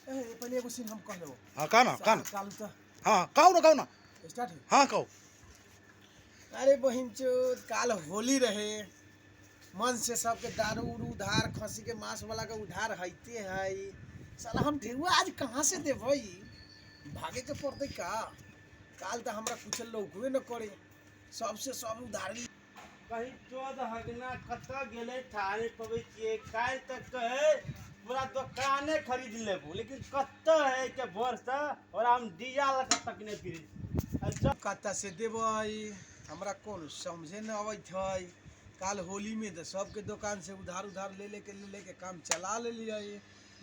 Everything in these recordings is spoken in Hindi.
पहले एगो सीन हम कह लो। हाँ का ना काल तो हाँ कहो ना स्टार्ट है। हाँ कहो। अरे बहिन चोद काल होली रहे, मन से सबके दारू उरू उधार, खसी के मांस वाला के उधार हईते है। साला हम ढेउआ आज कहाँ से दे भाई, भागे के पड़ते का। काल तो हमरा कुछ लौकबे न करे, सबसे सब उधारी। कहीं चोद हगना कत गेले थाने पवे छिए काल तक कहे पूरा दुकाने खरीद लेबू, लेकिन कत है के वर्ष और हम दिया लग तक ने फिर अच्छा कत्ता से देबई, हमरा कौन समझे न आवत है। काल होली में तो सबके दुकान से उधार उधार ले लेके काम चला ले लिया,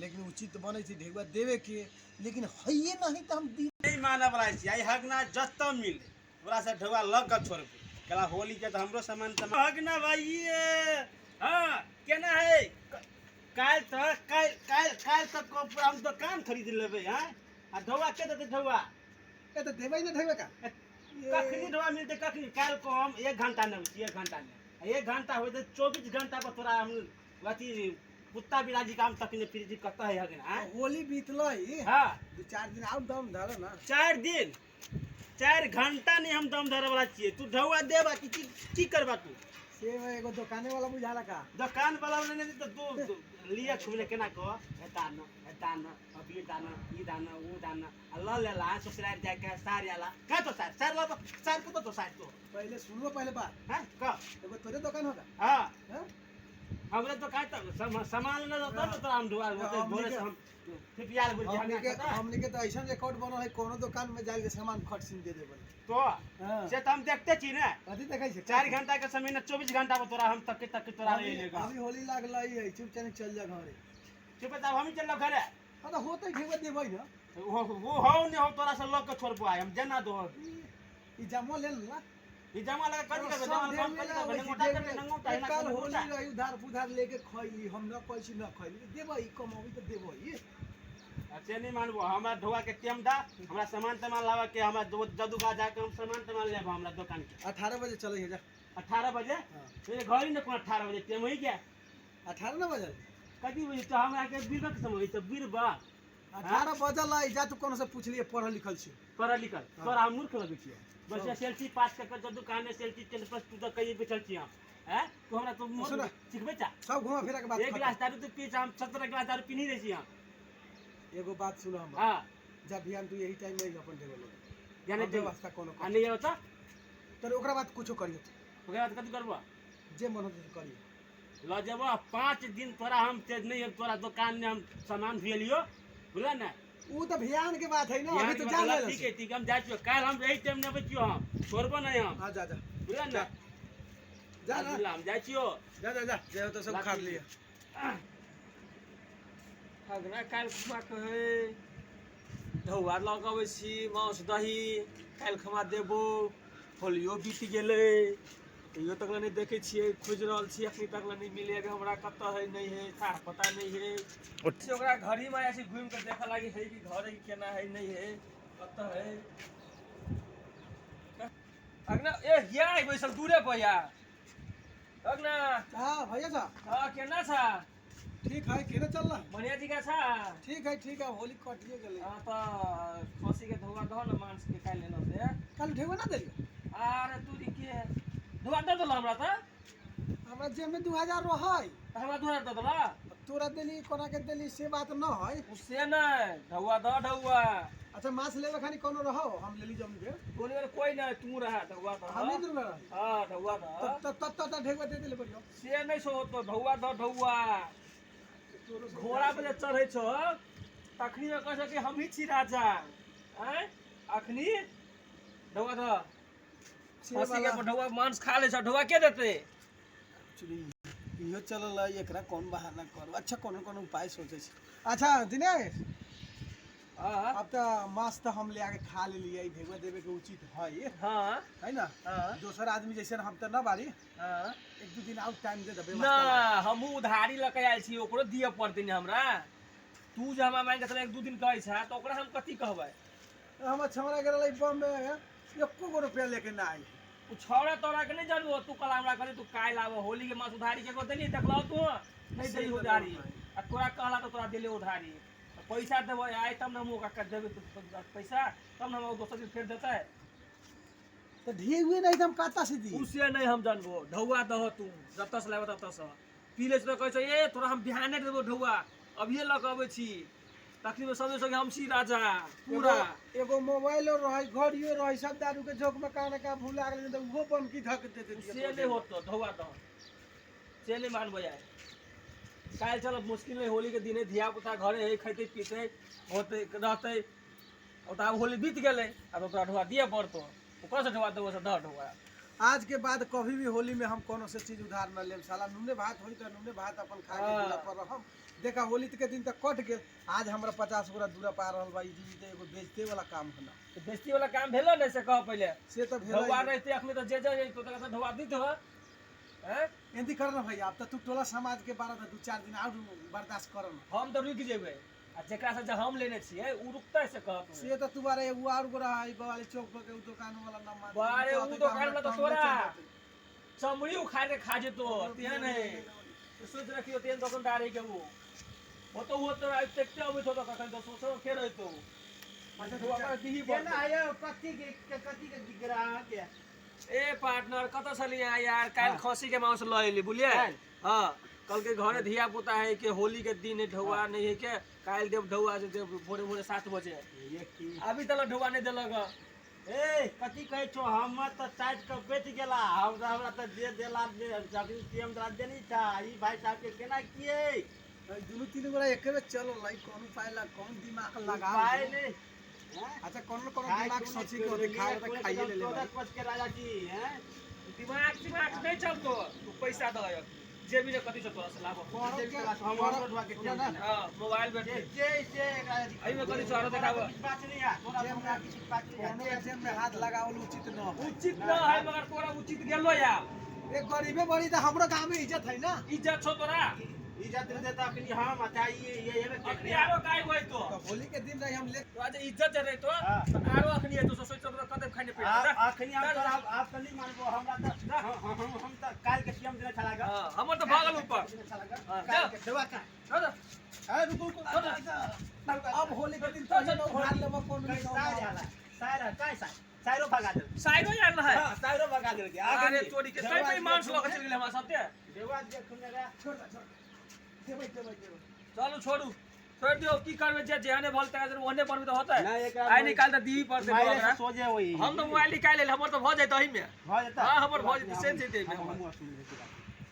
लेकिन उचित बने थी ढेउआ देवे के, लेकिन हइये नहीं तो हम दी नहीं माना वाला छी। आई हगना जत मिले पूरा से ढवा लग के छोड़ कला होली के तो हमरो सामान हगना भाई। हां केना है काल तक को पूरा हम दुकान खरीद लेबे। हां आ ढवा के देते ढवा ए तो देबई न ढेउआ का। कखनी ढवा मिलते कखनी काल को हम 1 घंटा न 1 घंटा में 1 घंटा होते 24 घंटा पर तोरा हम अथी कुत्ता बिराजी काम तक ने फिर कत है हगना। हां होली बीतलई। हां 2-4 दिन आउ दम धर ना। 4 दिन 4 घंटा नहीं हम दम धरे वाला छिए। तू ढवा देबा की करबा तू से एगो दुकाने वाला बुझाला का। दुकान वाला ने तो तू लिया खुले केना को एतान अभी दाना ई दाना वो दाना अल्लाह ले ला ससुराल जाके सार आला का तो सार ला सार को तो सार तो पहले सुनो पहले बात। हां का एगो तोरे दुकान होगा। हां हां हमरे तो का सामान न तो तो हम ढुआ होते बोले से हम पिपियाल बुझ हमने के तो ऐसा रिकॉर्ड बनल है, कोनो दुकान में जाके सामान खट सिन दे देबे तो से तो हम देखते छी ना। अभी देखै छै 4 घंटा के समय न 24 घंटा में तोरा हम तक तोरा ले लेगा। अभी होली लागलै है, चुपचाप चल जा घरे। चुप तब हम ही चल घरे। हां तो होतै ढेउआ देबै न। वो हो ने हो तोरा से लग के छोड़बो आय हम जना दो ई जमा ले ला। ई जमा लगा कर के जमा काम कर के मोटा कर नंगोटा है ना काल होली होली रही उधार पुधार लेके खइली, हम न पैसे न खइली देबै, कमावी तो देबै। अच्छे नहीं मानबो हमरा ढोआ के टेम दा, हमरा सामान तमान लावा के हमरा जदुगा जाके हम सामान तमान लेबो हमरा दुकान के। 18 बजे चलै है जा। 18 बजे तेरे घर ही न को 18 बजे टेम ही क्या 18 न बजल कदी बजे तो हमरा के बीरबा के समय तो बीरबा 18 बजल है। जा तू कोनो से पूछ लिए पढ़ल लिखल छी। पढ़ा लिखल तोरा हम मूर्ख लगै छियै। बस एसएलसी पास कर के दुकान में एसएलसी 10 प्लस तू तो कहीं बैठल छी हम। हैं तू हमरा तो मोर सिखबे चा सब घुमा फिरा के बात। एक गिलास दारू तो पी हम 17 गिलास दारू पी नहीं रही छी हम। एगो बात सुनो हम। हां जब भी हम तू यही टाइम में अपन देबे जाने दे व्यवस्था कोनो कर। आने होता तर ओकरा बाद कुछो करियो, ओकरा बाद कथि करबो जे मन होते करियो। ल जब 5 दिन तोरा हम तेज नहीं है तोरा दुकान में हम सामान भेलियो बुझला ना। ऊ तो भियान के बात है ना। अभी तो तो जा ले। ठीक है हम जाइयो काल हम यही टाइम में बचियो हम छोड़बो नहीं हम। हां जा जा बुझला ना जा ना हम जाइयो जा जे हो तो सब खा लिए। हगना काल खुमा कहे ढौआ लगाबै छी मांस दही काल खमा देबो। होलियो बीत गेलै यो तक नहीं देखे छियै, खोज रहल छी अखनी तक नहीं मिले। अभी हमरा कत है नहीं है था पता नहीं है। से ओकरा घड़ी में ऐसे घूम के देखे लागी है कि घर है केना है नहीं है कत है। अगना ए या बैसल दूरे पर या अगना। हां भैया सा। हां केना छा ठीक है केना चल रहा। बढ़िया जी का छा। ठीक है होली कटिए गेलै। हां तो खसी के धोआ दहो न मांस के काल लेना से कल ढेउआ ना देलियो। अरे तू के धोआ दे दला हमरा त हमरा जेब में 2000 रहै, हमरा धोआ दे दला तोरा देली कोना के देली से बात न है। उससे नहीं ढौआ द ढौआ। अच्छा मांस लेवे खानी कोनो रहो हम ले ली जम के। कोई नहीं तू रहा ढौआ द। हम नहीं दूर रहा। हां ढौआ द तब ढेउआ दे देले बढ़िया। से नहीं सो तो ढौआ द ढौआ। घोड़ा पे चढ़ै छ तखनी में कह कि हम ही छी राजा हैं अखनी ढौआ द खसी के ढौआ मांस खा ले छ ढौआ के देते। इहो चलल है एकरा कौन बहाना करू। अच्छा कोनो कोनो उपाय सोचे छी। अच्छा दिनेश अब तो मांस तो हम ले आके खा ले लिए, ढेउआ देवे के उचित है। हां है ना। दोसर आदमी जैसे हम तो न बारी। हां 1-2 दिन आउट टाइम दे देबे ना हम उधारी लके आयल छी ओकरो दिए पड़ते ने हमरा। तू जे हमरा मांग के 1-2 दिन कहै छ तो ओकरा हम कथि कहबै। हम छमरा गेलै बम में 1 रुपया लेके ना आई। उ छौड़ा तोरा के नहीं जानबो तू कल हमरा करे तू काल आबो होली के मास उधारी के को देली देखलो तू नहीं देली उधारी आ तोरा कहला तो तोरा देले उधारी पैसा देबो आए तब ना मुँह का देबे पैसा तब ना हम दोसर दिन फेर देता है। तो ढेउए नहीं तो हम काता से दी। उसे नहीं हम जानबो ढौआ दह तू जब तक लाबे तब तक पी ले तो कहै छै ए तोरा हम बिहाने देबो ढौआ अभिये लग अबै छी तखनी में सबे संगे हम छी राजा पूरा। एगो मोबाइलो रहे घड़ियो रहे सब दारू के झोंक में काने का भूला गेल तो वो बन की धक दे दे से नहीं होतो ढौआ दह से नहीं मानबो यार। काल चल मुश्किल में होली के दिने धिया पुता घरे है खैते पीते होते रहते और तब होली बीत गेले अब तोरा ढौआ दिए पड़तो ऊपर से ढौआ देबो से दह ढौआ। आज के बाद कभी भी होली में हम कोनो से चीज उधार न लेम साला नूने भात होई तो नूने भात अपन खा के दूरा पर रहम। देखा होली के दिन तक कट गेल आज हमरा 50 गोरा दूरा पार रहल बा। ई जीवित एगो बेचते वाला काम होला तो बेस्ती वाला काम भेलो नहीं से कह पहले से तो ढौआ भेला रहते अखनी तो जे तो तक ढौआ दी हो हैं। एंती करना भैया अब तू टोला समाज के बारे में 2-4 दिन और बर्दाश्त करना। हम तो रुक जेबे आ जेकरा से हम लेने छिए उ रुकते से कहत से तो तुम्हारे एगो और गोरा है वाले चौक पर के उ दुकान वाला नाम मार बारे उ दुकान में तो तोरा चमड़ी उखाड़ के खा जेतो तेन है तो सोच रखियो तेन दुकानदार है के वो तो आज देखते अबे तो कखन तो सोचो के रहतो अच्छा तो अपन दी केना आयो कथी के गिरा के ए पार्टनर कत चलिए यार काल खसी के मांस लइली बुलिए। हां कल के घरे धिया पुता है कि होली के दिन ढौआ नहीं है के काल देव ढौआ से देव भोरे भोरे 7 बजे ये की अभी तक ढौआ नहीं देलक। ए कथी कहै छो हम त साइड के बेच गेला हमरा त दे देला जखनी टीएम दरा देनी था ई भाई साहब के केना किए दुनु तीन गोरा एके में चलो लाई कौन पाएला कौन दिमाग लगा पाए नहीं अच्छा कौन दिमाग सोची के होते खाए तो खाइए ले ले पच के राजा जी हैं दिमाग नहीं चलतो तू पैसा दे जे भी कथी से तोरा से लाभ कौन से क्लास हम रोडवा के टीएम हां मोबाइल बैठ जे अई में कथी छोरा देखाबो बात नहीं है तोरा हमरा किसी बात नहीं कोनो एजेंट में हाथ लगावल उचित न हो। उचित न है मगर तोरा उचित गेलो यार एक गरीबे बड़ी तो हमरो गांव में इज्जत है ना। इज्जत छो तोरा इज्जत देता अपनी हम चाहिए ये अखनी आरो काय होय तो तो होली के दिन रही हम ले तो आज इज्जत जे रही तो आरो अखनी है तो सोच तोरा कदम खाने पे आखनी हम तो आप नहीं मानबो हमरा त हम त काल के टीएम देना चला गया हां हमर तो भागल ऊपर काल के देवा का चल रुको अब होली के दिन तो उधार लेबो कौन नहीं साइड हाला साइड काय साइरो भगा दे साइडो यार ना है हां साइरो भगा दे आगे चोरी के सही पे मांस लग चल गेले हमरा साथे देवा देखने रे छोड़ देबै चलो छोड़ दियो की करबे जे जेहने भल तक ओने पर भी तो होता नहीं, है एकरा आई निकाल दे दी पर से मारे हमरा सो जे वही हम तो मोबाइल निकाल ले हमर तो भ जात अही में हो जाता हां हमर भ जात से दे हम सुन लेते